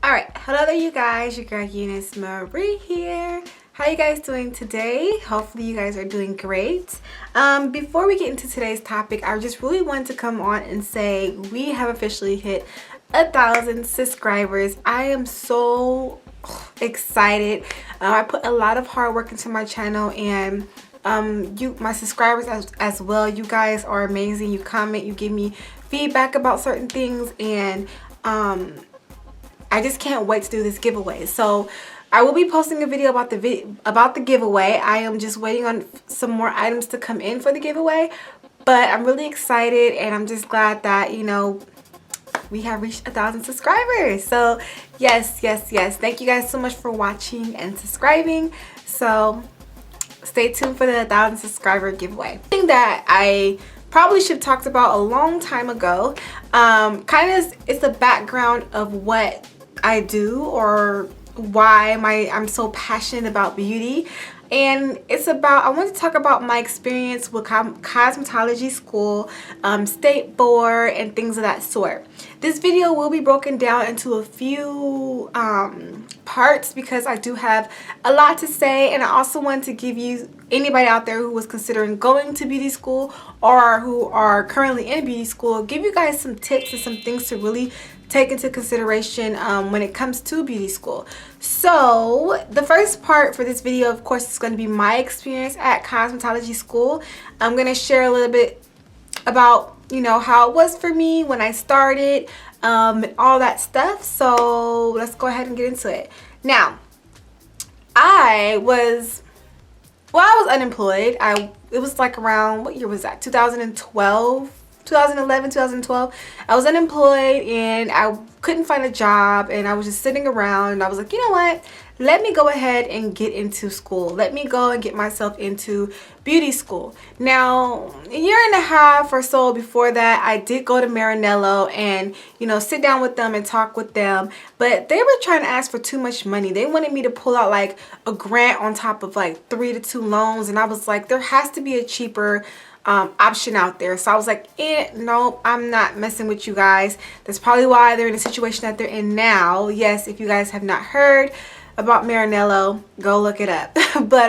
Alright, hello there you guys, your girl Euniycemari here. How you guys doing today? Hopefully you guys are doing great. Before we get into today's topic, I just really wanted to come on and say we have officially hit 1,000 subscribers. I am so excited. I put a lot of hard work into my channel, and my subscribers as well. You guys are amazing. You comment, you give me feedback about certain things, and I just can't wait to do this giveaway. So I will be posting a video about the giveaway. I am just waiting on some more items to come in for the giveaway, but I'm really excited, and I'm just glad that, you know, we have reached 1,000 subscribers. So yes, thank you guys so much for watching and subscribing. So stay tuned for the 1,000 subscriber giveaway. Thing that I probably should have talked about a long time ago. It's the background of what I do, or why I'm so passionate about beauty. And it's about, I want to talk about my experience with cosmetology school, state board, and things of that sort. This video will be broken down into a few parts because I do have a lot to say, and I also want to give you, anybody out there who was considering going to beauty school or who are currently in beauty school, give you guys some tips and some things to really take into consideration when it comes to beauty school. So the first part for this video, of course, is going to be my experience at cosmetology school. I'm going to share a little bit about, you know, how it was for me when I started, and all that stuff. So let's go ahead and get into it. Now, I was unemployed. It was like around, what year was that? 2011, 2012. I was unemployed and I couldn't find a job, and I was just sitting around, and I was like, you know what, let me go ahead and get into school. Let me go and get myself into beauty school. Now, a year and a half or so before that, I did go to Maranello and, you know, sit down with them and talk with them, but they were trying to ask for too much money. They wanted me to pull out like a grant on top of like 3 to 2 loans, and I was like, there has to be a cheaper option out there. So I was like, no, I'm not messing with you guys. That's probably why they're in the situation that they're in now. Yes, if you guys have not heard about Maranello, go look it up. But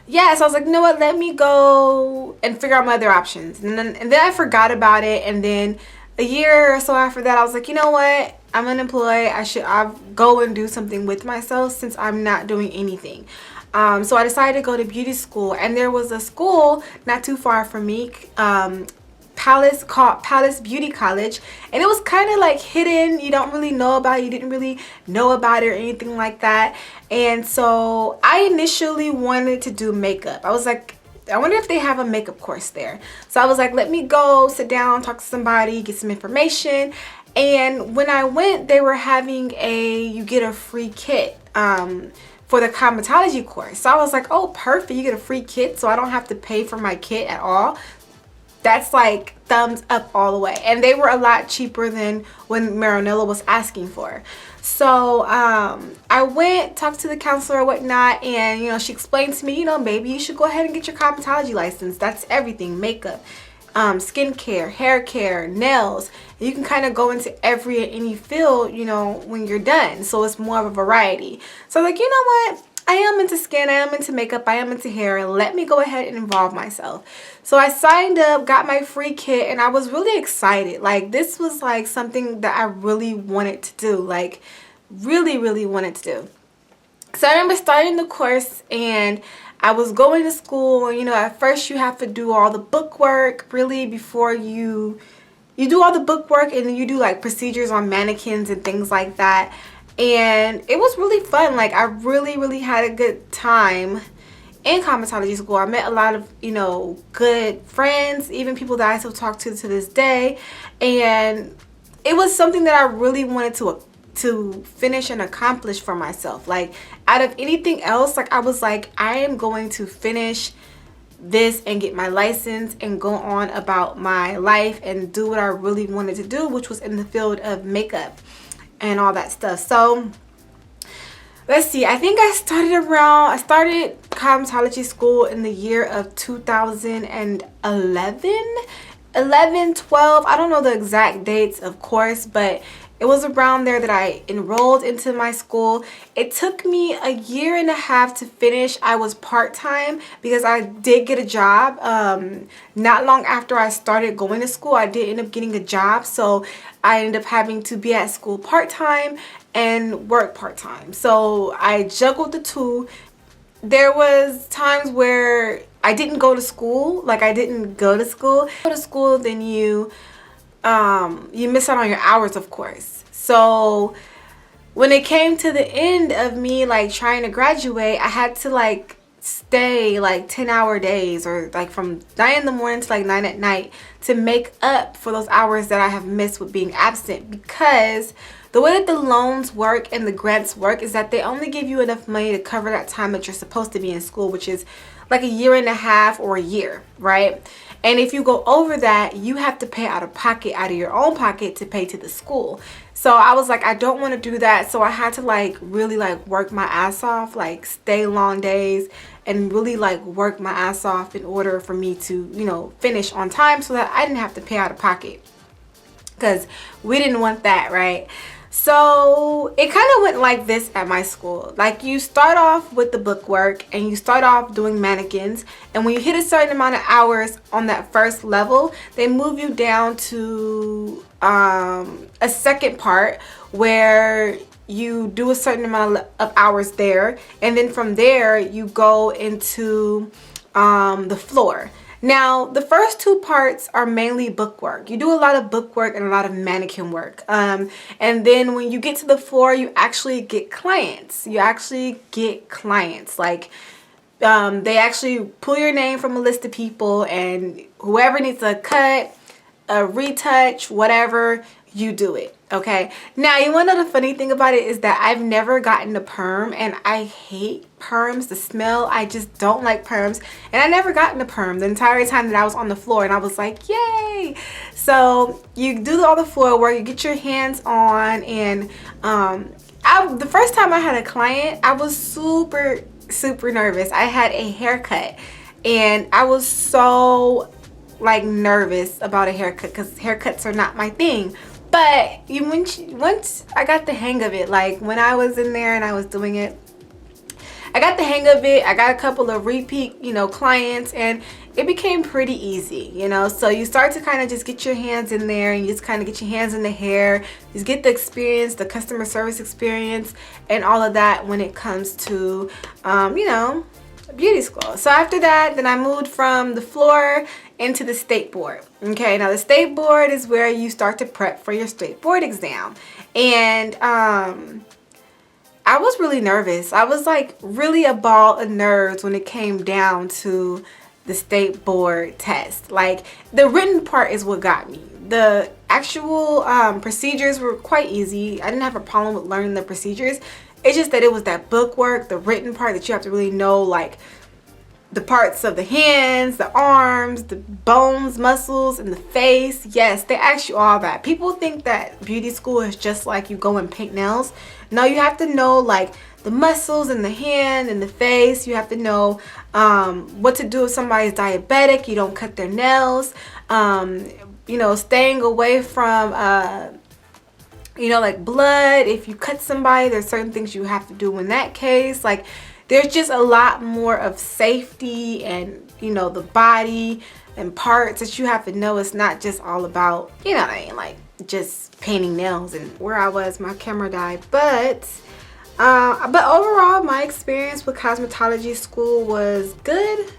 yeah, so I was like, you know what, let me go and figure out my other options. And then I forgot about it, and then a year or so after that, I was like, you know what, I'm unemployed. I'll go and do something with myself since I'm not doing anything. So I decided to go to beauty school, and there was a school not too far from me, called Palace Beauty College, and it was kind of like hidden. You don't really know about it. You didn't really know about it or anything like that. And so I initially wanted to do makeup. I was like, I wonder if they have a makeup course there. So I was like, let me go sit down, talk to somebody, get some information. And when I went, they were having you get a free kit for the cosmetology course. So I was like, oh, perfect, you get a free kit, so I don't have to pay for my kit at all. That's like thumbs up all the way. And they were a lot cheaper than when Maranello was asking for. So I went, talked to the counselor or whatnot, and, you know, she explained to me, you know, maybe you should go ahead and get your cosmetology license. That's everything: makeup, skincare, hair care, nails. You can kind of go into every and any field, you know, when you're done. So it's more of a variety. So like, you know what, I am into skin, I am into makeup, I am into hair. Let me go ahead and involve myself. So I signed up, got my free kit, and I was really excited. Like, this was like something that I really wanted to do, like really wanted to do. So I remember starting the course, and I was going to school. You know, at first you have to do all the book work, really, before you do all the book work, and then you do like procedures on mannequins and things like that. And it was really fun. Like, I really had a good time in cosmetology school. I met a lot of, you know, good friends, even people that I still talk to this day. And it was something that I really wanted to finish and accomplish for myself. Like, out of anything else, like, I was like, I am going to finish this and get my license and go on about my life and do what I really wanted to do, which was in the field of makeup and all that stuff. So let's see, I think I started cosmetology school in the year of 2011, 12. I don't know the exact dates, of course, but It was around there that I enrolled into my school. It took me a year and a half to finish. I was part-time because I did get a job. Not long after I started going to school, I did end up getting a job. So I ended up having to be at school part-time and work part-time. So I juggled the two. There was times where I didn't go to school. Like, I didn't go to school. Go to school, then you miss out on your hours, of course. So when it came to the end of me like trying to graduate, I had to like stay like 10-hour days, or like from 9 in the morning to like 9 at night, to make up for those hours that I have missed with being absent. Because the way that the loans work and the grants work is that they only give you enough money to cover that time that you're supposed to be in school, which is like a year and a half or a year, right? And if you go over that, you have to pay out of pocket, out of your own pocket, to pay to the school. So I was like, I don't want to do that. So I had to like really like work my ass off, like stay long days and really like work my ass off in order for me to, you know, finish on time so that I didn't have to pay out of pocket, because we didn't want that, right? So it kind of went like this at my school. Like, you start off with the book work and you start off doing mannequins, and when you hit a certain amount of hours on that first level, they move you down to a second part where you do a certain amount of hours there, and then from there you go into the floor. Now, the first two parts are mainly book work. You do a lot of book work and a lot of mannequin work. And then when you get to the floor, you actually get clients. You actually get clients. Like, they actually pull your name from a list of people, and whoever needs a cut, a retouch, whatever, you do it. Okay. Now, you want to know the funny thing about it is that I've never gotten a perm, and I hate perms. The smell, I just don't like perms, and I never gotten a perm the entire time that I was on the floor, and I was like, yay. So you do all the floor work, you get your hands on, and the first time I had a client, I was super nervous. I had a haircut, and I was so like nervous about a haircut because haircuts are not my thing. But once I got the hang of it, like when I was in there and I was doing it, I got the hang of it. I got a couple of repeat, you know, clients, and it became pretty easy, you know. So you start to kind of just get your hands in there, and you just kind of get your hands in the hair, just get the experience, the customer service experience, and all of that when it comes to, you know, beauty school. So after that, then I moved from the floor into the state board. Okay, now the state board is where you start to prep for your state board exam. And I was really nervous. I was like really a ball of nerves when it came down to the state board test. Like, the written part is what got me. The actual procedures were quite easy. I didn't have a problem with learning the procedures. It's just that it was that book work, the written part, that you have to really know, like the parts of the hands, the arms, the bones, muscles, and the face. Yes, they ask you all that. People think that beauty school is just like you go and paint nails. No, you have to know like the muscles in the hand and the face. You have to know what to do if somebody's diabetic. You don't cut their nails. You know, staying away from you know, like blood. If you cut somebody, there's certain things you have to do in that case. Like, there's just a lot more of safety and, you know, the body and parts that you have to know. It's not just all about, you know what I mean, like just painting nails. And where I was, my camera died. But overall, my experience with cosmetology school was good.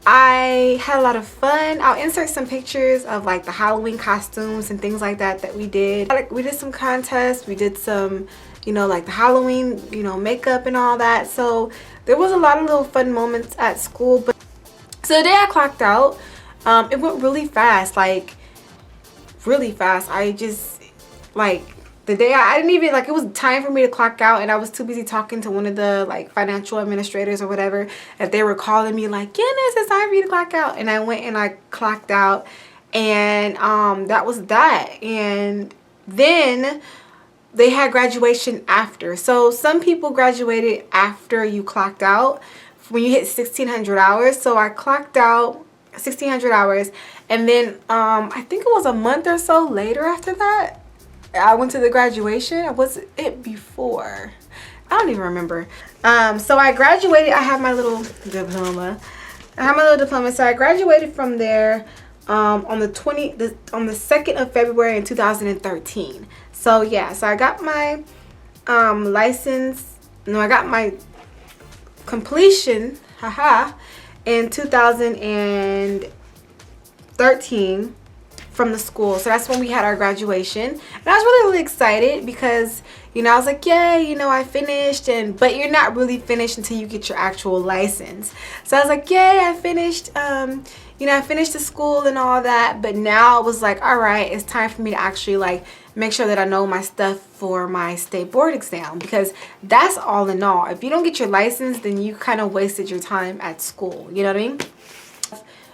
I had a lot of fun. I'll insert some pictures of like the Halloween costumes and things like that we did. Like, we did some contests, we did some, you know, like the Halloween, you know, makeup and all that. So there was a lot of little fun moments at school. But so the day I clocked out, it went really fast, like really fast. I just like the day I didn't even, like, it was time for me to clock out, and I was too busy talking to one of the like financial administrators or whatever, that they were calling me like, goodness, it's time for you to clock out. And I went and I clocked out, and that was that. And then they had graduation after. So some people graduated after you clocked out, when you hit 1,600 hours. So I clocked out 1,600 hours, and then I think it was a month or so later after that, I went to the graduation. Or was it before? I don't even remember. So I graduated. I have my little diploma. So I graduated from there on the 2nd of February in 2013. So yeah, so I got my license. No, I got my completion, in 2013 from the school. So that's when we had our graduation, and I was really excited because, you know, I was like, yay, you know, I finished. But you're not really finished until you get your actual license. So I was like, yay, I finished. You know, I finished the school and all that, but now it was like, all right, it's time for me to actually like make sure that I know my stuff for my state board exam, because that's all in all. If you don't get your license, then you kind of wasted your time at school. You know what I mean?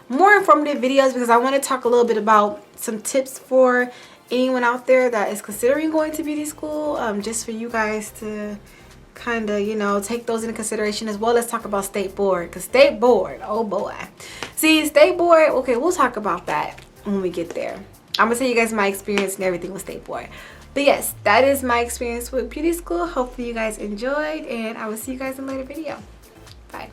More informative videos, because I want to talk a little bit about some tips for anyone out there that is considering going to beauty school, just for you guys to kind of, you know, take those into consideration as well. Let's talk about state board, because state board, oh boy. See, state board, okay, we'll talk about that when we get there. I'm gonna tell you guys my experience and everything with state board. But yes, that is my experience with beauty school. Hopefully you guys enjoyed, and I will see you guys in a later video. Bye.